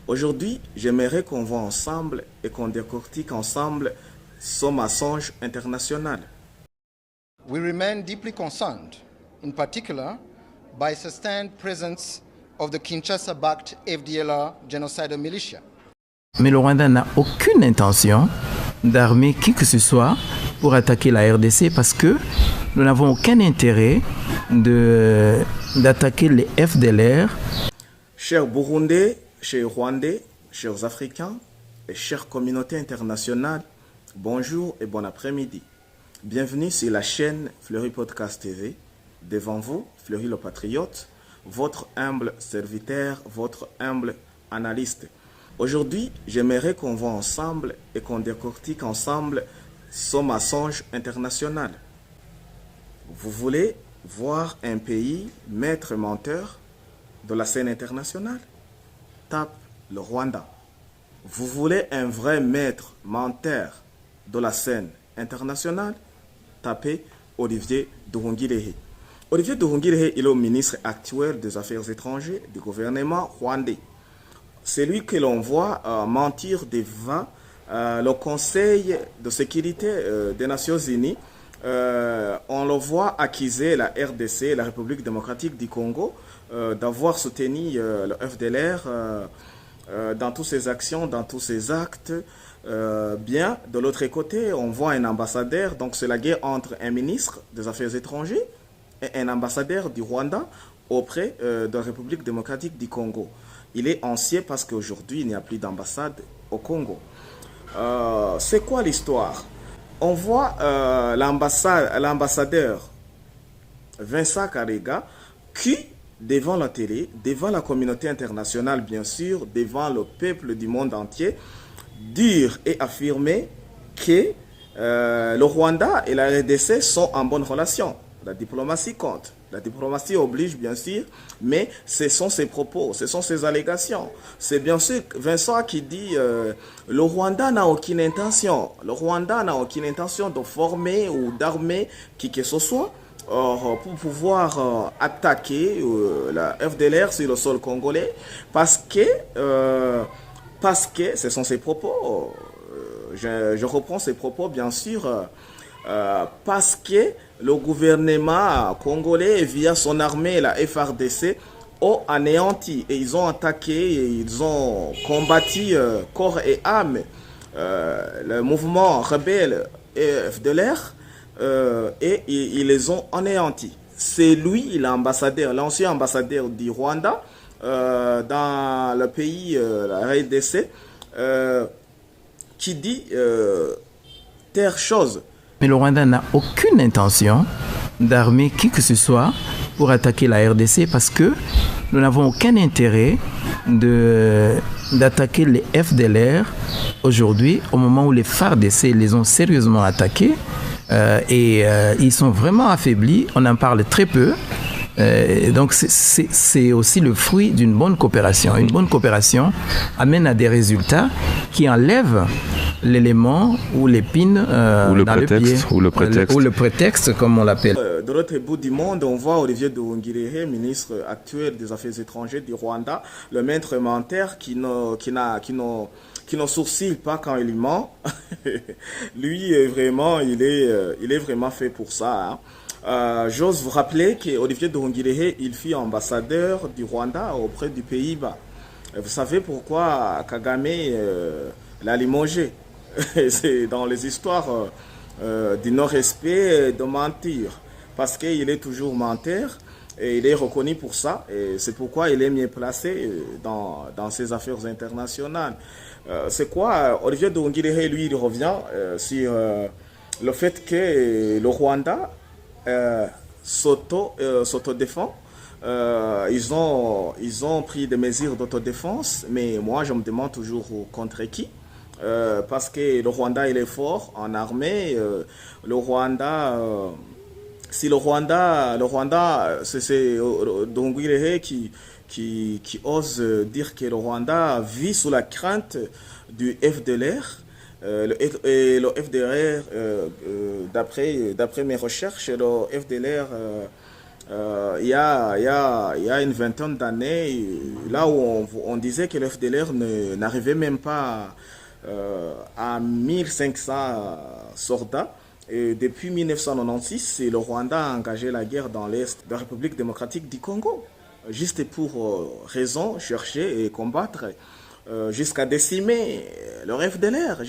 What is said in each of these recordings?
Aujourd'hui, j'aimerais qu'on voit ensemble et qu'on décortique ensemble ce mensonge international. We remain deeply concerned, in particular, by sustained presence of the Kinshasa-backed FDLR genocidal militia. Mais le Rwanda n'a aucune intention d'armer qui que ce soit pour attaquer la RDC parce que nous n'avons aucun intérêt d'attaquer les FDLR. Chers Burundais, chers Rwandais, chers Africains et chères communautés internationales, bonjour et bon après-midi. Bienvenue sur la chaîne Fleury Podcast TV. Devant vous, Fleury le Patriote, votre humble serviteur, votre humble analyste. Aujourd'hui, j'aimerais qu'on voit ensemble et qu'on décortique ensemble ce mensonge international. Vous voulez voir un pays maître menteur de la scène internationale? Tape le Rwanda. Vous voulez un vrai maître menteur de la scène internationale? Tapez Olivier Nduhungirehe. Olivier Nduhungirehe est le ministre actuel des Affaires étrangères du gouvernement rwandais. C'est lui que l'on voit mentir devant le Conseil de sécurité des Nations Unies. On le voit accuser la RDC, la République démocratique du Congo, d'avoir soutenu le FDLR dans toutes ses actions, dans tous ses actes. Bien, de l'autre côté, on voit un ambassadeur, donc c'est la guerre entre un ministre des Affaires étrangères et un ambassadeur du Rwanda auprès de la République démocratique du Congo. Il est ancien parce qu'aujourd'hui, il n'y a plus d'ambassade au Congo. C'est quoi l'histoire? On voit l'ambassadeur Vincent Karega qui, devant la télé, devant la communauté internationale, bien sûr, devant le peuple du monde entier, dire et affirmer que le Rwanda et la RDC sont en bonne relation. La diplomatie compte. La diplomatie oblige, bien sûr, mais ce sont ses propos, ce sont ses allégations. C'est bien sûr Vincent qui dit le Rwanda n'a aucune intention. Le Rwanda n'a aucune intention de former ou d'armer qui que ce soit pour pouvoir attaquer la FDLR sur le sol congolais parce que ce sont ses propos. Je reprends ses propos, bien sûr, parce que le gouvernement congolais, via son armée, la FRDC, ont anéanti et ils ont attaqué, et ils ont combattu corps et âme le mouvement rebelle FDLR et ils les ont anéantis. C'est lui, l'ambassadeur, l'ancien ambassadeur du Rwanda dans le pays, la RDC, qui dit telle chose. Mais le Rwanda n'a aucune intention d'armer qui que ce soit pour attaquer la RDC parce que nous n'avons aucun intérêt d'attaquer les FDLR aujourd'hui au moment où les FARDC les ont sérieusement attaqués et ils sont vraiment affaiblis, on en parle très peu. Donc c'est aussi le fruit d'une bonne coopération. Une bonne coopération amène à des résultats qui enlèvent l'élément ou l'épine dans le pied. Ou le prétexte. Ou le prétexte, comme on l'appelle. De l'autre bout du monde, on voit Olivier Nduhungirehe, ministre actuel des Affaires étrangères du Rwanda, le maître menteur qui ne sourcille pas quand il ment. Lui, vraiment, il est vraiment fait pour ça. Hein. J'ose vous rappeler qu'Olivier Nduhungirehe, il fut ambassadeur du Rwanda auprès du Pays-Bas. Vous savez pourquoi Kagame l'a limogé? C'est dans les histoires du non-respect, de mentir. Parce qu'il est toujours menteur et il est reconnu pour ça. Et c'est pourquoi il est mieux placé dans ses affaires internationales. C'est quoi? Olivier Nduhungirehe, lui, il revient sur le fait que le Rwanda s'autodéfend. Ils ont pris des mesures d'autodéfense, mais moi je me demande toujours contre qui. Parce que le Rwanda il est fort en armée. Le Rwanda, c'est Nduhungirehe qui ose dire que le Rwanda vit sous la crainte du FDLR. Le FDLR, d'après mes recherches, le FDLR Il y a une vingtaine d'années, là où on disait que le FDLR n'arrivait même pas à 1500 soldats. Et depuis 1996, le Rwanda a engagé la guerre dans l'Est de la République démocratique du Congo, juste pour raison, chercher et combattre, jusqu'à décimer leur FDLR.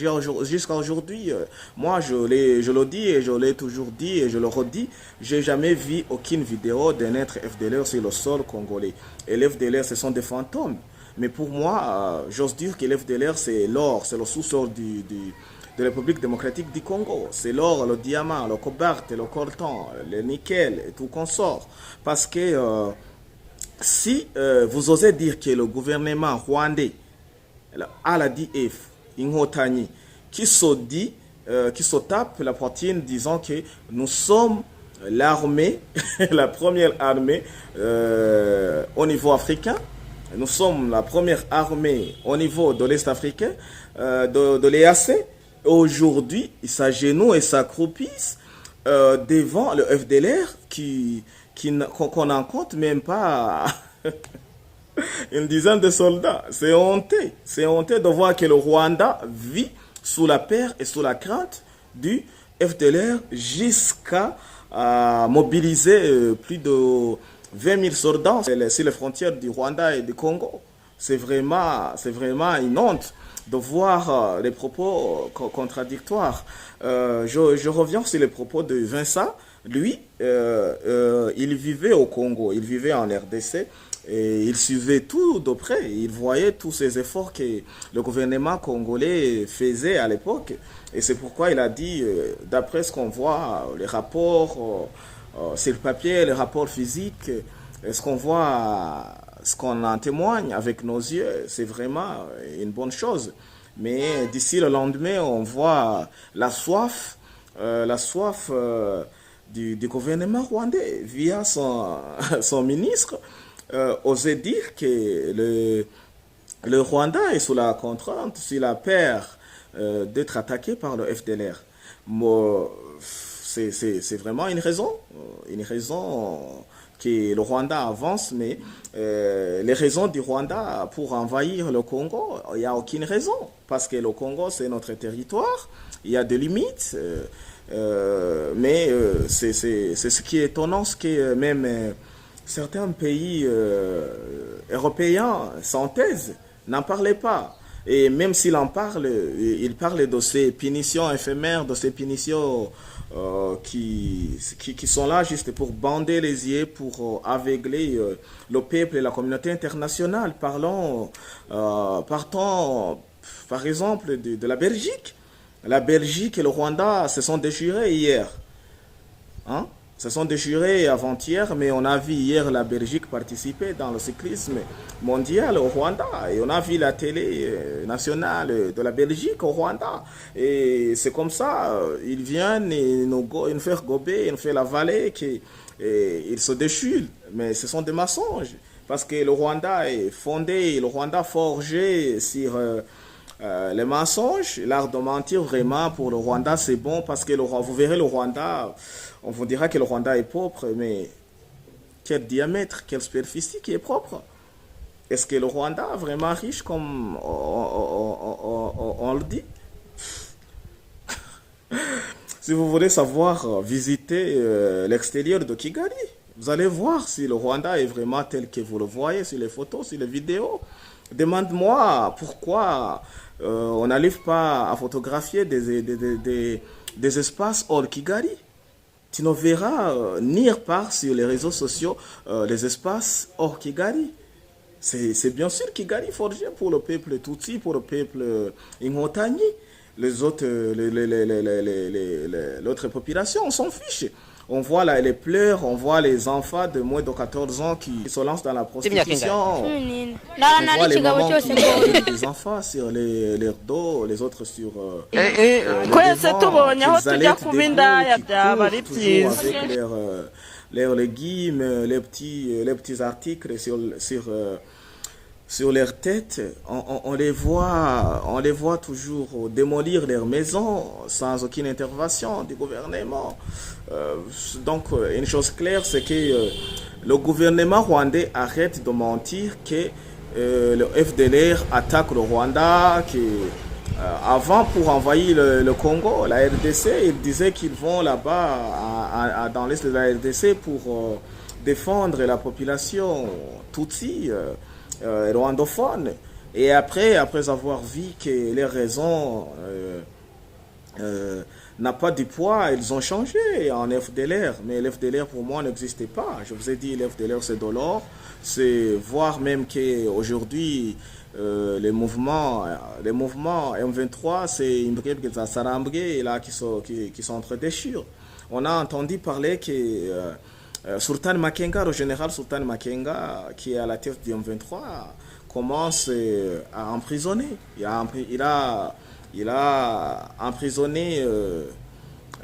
Jusqu'à aujourd'hui, moi je le dis et je l'ai toujours dit et je le redis, j'ai jamais vu aucune vidéo d'un être FDLR sur le sol congolais. Et les FDLR, ce sont des fantômes. Mais pour moi, j'ose dire que l'FDLR, c'est l'or, c'est le sous-sol de la République démocratique du Congo. C'est l'or, le diamant, le cobalt, le coltan, le nickel et tout consort. Parce que si vous osez dire que le gouvernement rwandais, à la DF, Inhotani, qui se tape la poitrine disant que nous sommes l'armée, la première armée au niveau africain, nous sommes la première armée au niveau de l'Est africain, de l'EAC. Aujourd'hui, ils s'agenouillent et s'accroupissent devant le FDLR qu'on n'en compte même pas une dizaine de soldats. C'est honteux. C'est honteux de voir que le Rwanda vit sous la peur et sous la crainte du FDLR jusqu'à mobiliser plus de 20 000 soldats sur les frontières du Rwanda et du Congo. C'est vraiment une honte de voir les propos contradictoires. Je reviens sur les propos de Vincent. Lui, il vivait au Congo, il vivait en RDC et il suivait tout de près. Il voyait tous ces efforts que le gouvernement congolais faisait à l'époque. Et c'est pourquoi il a dit, d'après ce qu'on voit, les rapports sur le papier, les rapports physiques, ce qu'on voit, ce qu'on en témoigne avec nos yeux, c'est vraiment une bonne chose. Mais d'ici le lendemain, on voit la soif du gouvernement rwandais via son ministre oser dire que le Rwanda est sous la contrainte, sous la peur d'être attaqué par le FDLR. C'est vraiment une raison que le Rwanda avance, mais les raisons du Rwanda pour envahir le Congo, il n'y a aucune raison, parce que le Congo, c'est notre territoire, il y a des limites, mais c'est ce qui est étonnant, c'est que même certains pays européens s'en taisent, n'en parlaient pas. Et même s'il en parle, il parle de ces punitions éphémères, de ces punitions qui sont là juste pour bander les yeux, pour aveugler le peuple et la communauté internationale. Partons par exemple de la Belgique. La Belgique et le Rwanda se sont déchirés hier. Hein? Se sont déchirés avant-hier, mais on a vu hier la Belgique participer dans le cyclisme mondial au Rwanda. Et on a vu la télé nationale de la Belgique au Rwanda. Et c'est comme ça, ils viennent et nous faire gober, ils nous faire la vallée, ils se déchirent. Mais ce sont des mensonges. Parce que le Rwanda est fondé, le Rwanda forgé sur les mensonges. L'art de mentir, vraiment, pour le Rwanda, c'est bon. Parce que vous verrez le Rwanda... On vous dira que le Rwanda est propre, mais quel diamètre, quelle superficie qui est propre? Est-ce que le Rwanda est vraiment riche comme on le dit? Si vous voulez savoir, visiter l'extérieur de Kigali, vous allez voir si le Rwanda est vraiment tel que vous le voyez sur les photos, sur les vidéos. Demande-moi pourquoi on n'arrive pas à photographier des espaces hors Kigali. Tu ne verras nulle part sur les réseaux sociaux les espaces hors Kigali. C'est bien sûr Kigali forgé pour le peuple Tutsi, pour le peuple Ingotani. Les autres, l'autre population, on s'en fiche. On voit là les pleurs, on voit les enfants de moins de 14 ans qui se lancent dans la prostitution. On voit les mamans qui ont des enfants sur leur dos, les autres sur les devants, qu'ils allaitent des bouts, qui courent toujours avec leurs légumes, les petits articles sur leur tête, on les voit toujours démolir leurs maisons sans aucune intervention du gouvernement. Donc, une chose claire, c'est que le gouvernement rwandais arrête de mentir que le FDLR attaque le Rwanda, avant, pour envahir le Congo, la RDC, ils disaient qu'ils vont là-bas dans l'est de la RDC pour défendre la population Tutsi, rwandophone. Et après avoir vu que les raisons n'a pas de poids, ils ont changé en FDLR. Mais l'FDLR pour moi n'existait pas. Je vous ai dit, l'FDLR c'est de l'or. C'est voir même qu'aujourd'hui, les mouvements M23, c'est une brigade qui s'est là qui sont entre déchirés. On a entendu parler que Sultan Makenga, le général Sultan Makenga, qui est à la tête du M23, commence à emprisonner. Il a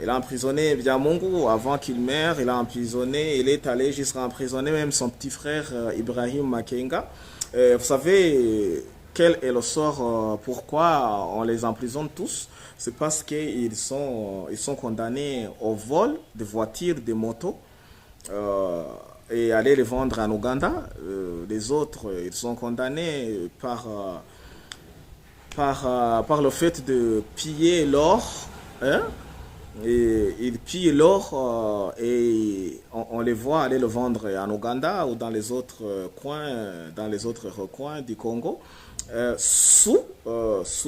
emprisonné Biamungu avant qu'il meure. Il est allé jusqu'à emprisonner même son petit frère Ibrahim Makenga. Vous savez quel est le sort, pourquoi on les emprisonne tous? C'est parce qu'ils sont condamnés au vol de voitures, de motos, et aller les vendre en Ouganda. Les autres, ils sont condamnés par le fait de piller l'or. Hein? Et ils pillent l'or et on les voit aller le vendre en Ouganda ou dans les autres recoins du Congo, sous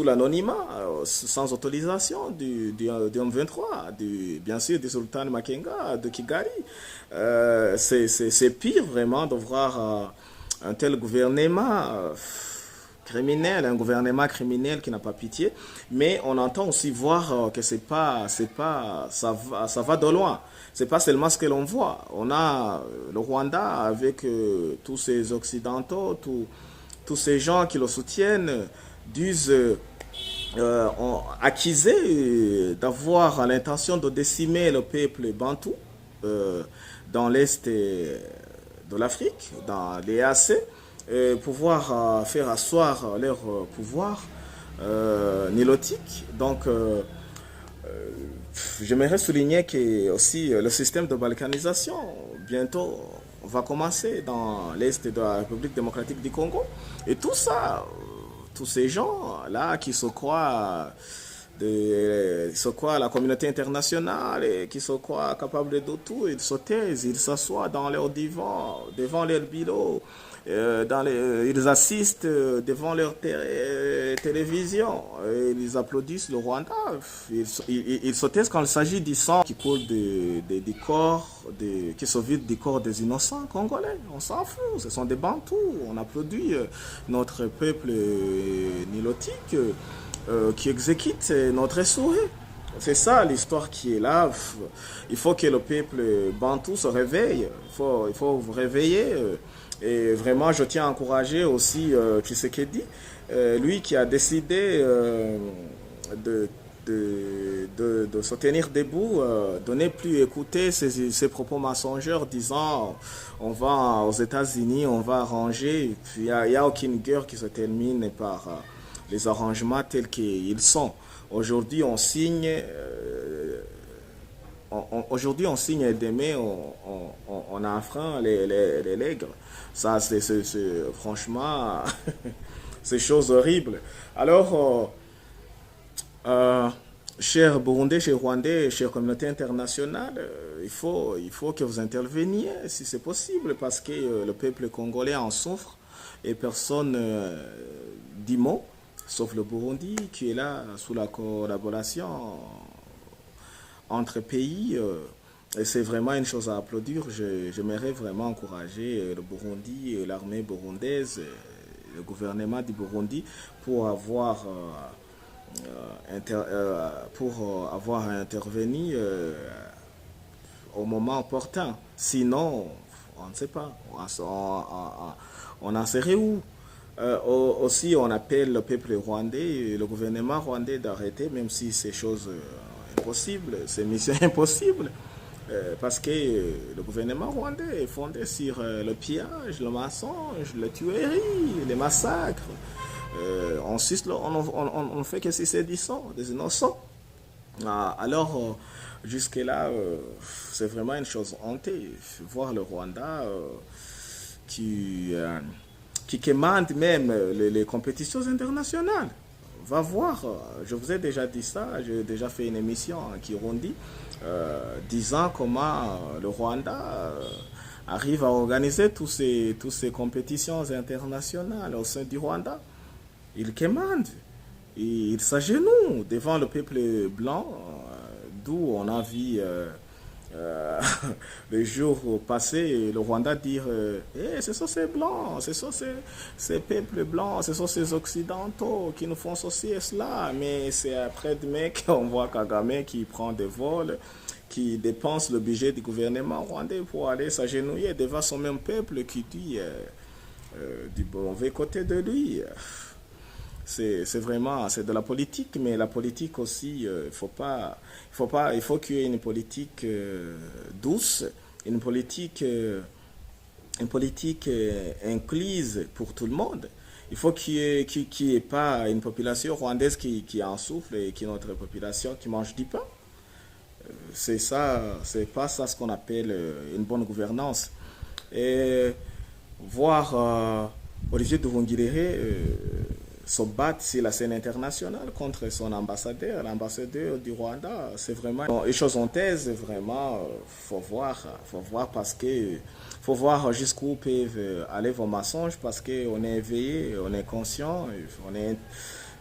l'anonymat, sans autorisation du M23, bien sûr du Sultan Makenga, de Kigali. C'est pire vraiment de voir un tel gouvernement criminel, un gouvernement criminel qui n'a pas pitié, mais on entend aussi voir que ça va de loin. C'est pas seulement ce que l'on voit. On a le Rwanda avec tous ces occidentaux, tous ces gens qui le soutiennent, disent accusés d'avoir l'intention de décimer le peuple bantou dans l'est de l'Afrique, dans l'EAC. Pouvoir faire asseoir leur pouvoir nilotique. Donc, j'aimerais souligner que aussi le système de balkanisation bientôt va commencer dans l'est de la République démocratique du Congo. Et tout ça, tous ces gens-là qui se croient la communauté internationale et qui se croient capables de tout, ils se taisent, ils s'assoient dans leur divan, devant leur bureau. Ils assistent devant leur télévision, ils applaudissent le Rwanda. Ils se taisent quand il s'agit du sang qui coule des corps, qui se vide du corps des innocents congolais. On s'en fout, ce sont des bantous. On applaudit notre peuple nilotique qui exécute notre souhait. C'est ça l'histoire qui est là. Il faut que le peuple bantou se réveille. Il faut vous réveiller. Et vraiment, je tiens à encourager aussi Tshisekedi, lui qui a décidé de se tenir debout, de ne plus écouter ces propos mensongers disant on va aux États-Unis, on va arranger. Il n'y a aucune guerre qui se termine par les arrangements tels qu'ils sont. Aujourd'hui, on signe. Aujourd'hui, on signe et demain, on enfreint les règles. Ça, c'est franchement, c'est chose horrible. Alors, chers Burundais, chers Rwandais, chère communauté internationale, il faut que vous interveniez si c'est possible, parce que le peuple congolais en souffre et personne dit mot, sauf le Burundi qui est là sous la collaboration entre pays, et c'est vraiment une chose à applaudir. J'aimerais vraiment encourager le Burundi, l'armée burundaise, le gouvernement du Burundi pour avoir intervenu au moment opportun. Sinon, on ne sait pas, on en serait où? Aussi, on appelle le peuple rwandais et le gouvernement rwandais d'arrêter, même si c'est chose impossible, c'est mission impossible, parce que le gouvernement rwandais est fondé sur le pillage, le mensonge, la tuerie, les massacres. Ensuite, on fait que c'est des innocents. Alors, jusque-là, c'est vraiment une chose hontée. Voir le Rwanda qui commande même les compétitions internationales. Va voir, je vous ai déjà dit ça, j'ai déjà fait une émission en Kirundi, disant comment le Rwanda arrive à organiser toutes ces compétitions internationales au sein du Rwanda. Il commande, il s'agenouille devant le peuple blanc, d'où on a vu les jours passés le Rwanda dire ce sont ces blancs, ce sont ces peuples blancs, ce sont ces occidentaux qui nous font ceci et cela. Mais c'est après-demain qu'on voit Kagame qui prend des vols, qui dépense le budget du gouvernement rwandais pour aller s'agenouiller devant son même peuple qui dit du mauvais côté de lui. C'est de la politique, mais la politique aussi, il faut qu'il y ait une politique douce, une politique incluse pour tout le monde. Il faut qu'il n'y ait pas une population rwandaise qui en souffle et qui est notre population qui mange du pain. C'est pas ça ce qu'on appelle une bonne gouvernance. Et voir Olivier Nduhungirehe se battre sur la scène internationale contre son ambassadeur, l'ambassadeur du Rwanda, c'est vraiment une chose honteuse, vraiment, faut voir parce que faut voir jusqu'où peuvent aller vos mensonges parce qu'on est éveillé, on est conscient,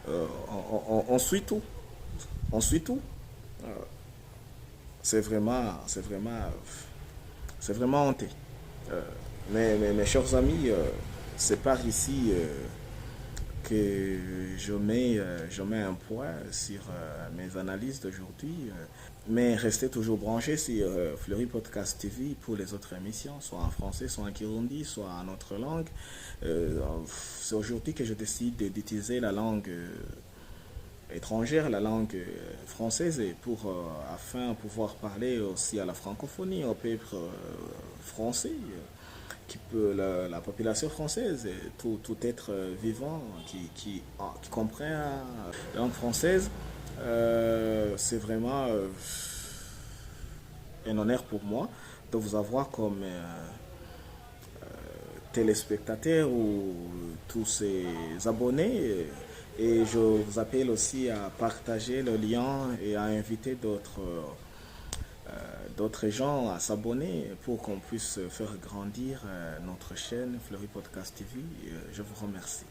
on suit tout, c'est vraiment honteux. Mais mes chers amis, c'est par ici que je mets un point sur mes analyses d'aujourd'hui. Mais restez toujours branchés sur Fleury Podcast TV pour les autres émissions, soit en français, soit en kirundi, soit en autre langue. C'est aujourd'hui que je décide d'utiliser la langue étrangère, la langue française, afin de pouvoir parler aussi à la francophonie, au peuple français. La population française, tout être vivant qui comprend la langue française, c'est vraiment un honneur pour moi de vous avoir comme téléspectateurs ou tous ces abonnés. Et je vous appelle aussi à partager le lien et à inviter d'autres gens à s'abonner pour qu'on puisse faire grandir notre chaîne Fleury Podcast TV. Je vous remercie.